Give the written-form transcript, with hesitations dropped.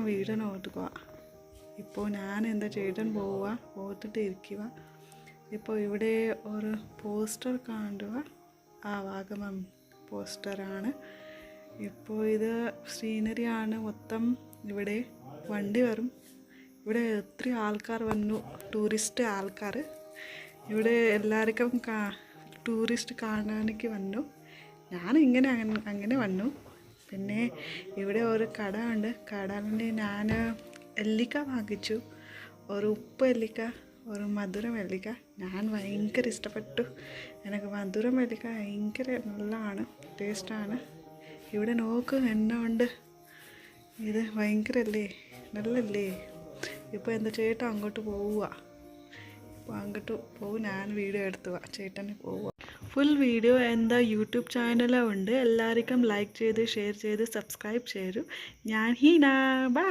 Video നോക്കുക. ഇപ്പോൾ ഞാൻ എന്താ ചെയ്തിട്ട് പോവുക, പോത്തിട്ട് ഇരിക്കുക. ഇപ്പോൾ ഇവിടെ ഒരു പോസ്റ്റർ കാണുക, ആ വാഗമൺ പോസ്റ്ററാണ്. ഇപ്പോൾ ഇത് സീനറിയാണ് മൊത്തം. ഇവിടെ വണ്ടി വരും. ഇവിടെ ഒത്തിരി ആൾക്കാർ വന്നു, ടൂറിസ്റ്റ് ആൾക്കാർ. ഇവിടെ എല്ലാവർക്കും ടൂറിസ്റ്റ് കാണാനൊക്കെ വന്നു. ഞാൻ അങ്ങനെ വന്നു. പിന്നെ ഇവിടെ ഒരു കട ഉണ്ട്. കടയിൽ ഞാൻ എല്ലിക്ക വാങ്ങിച്ചു. ഒരു ഉപ്പ് എല്ലിക്ക, ഒരു മധുരം എല്ലിക്ക. ഞാൻ ഭയങ്കര ഇഷ്ടപ്പെട്ടു. എനിക്ക് മധുരം എല്ലിക്ക ഭയങ്കര നല്ലതാണ്, ടേസ്റ്റാണ്. ഇവിടെ നോക്ക് എണ്ണ ഉണ്ട്. ഇത് ഭയങ്കരല്ലേ, നല്ലല്ലേ. ഇപ്പോൾ എന്താ ചേട്ടൻ അങ്ങോട്ട് പോവുക. ഇപ്പോൾ അങ്ങോട്ട് പോകും. ഞാൻ വീഡിയോ എടുത്തുക, ചേട്ടന് പോവുക. ഫുൾ വീഡിയോ എന്താ യൂട്യൂബ് ചാനലുണ്ട്. എല്ലാവർക്കും ലൈക്ക് ചെയ്ത് ഷെയർ ചെയ്ത് സബ്സ്ക്രൈബ് ചെയ്തു. ഞാൻ ഹീന. ബൈ.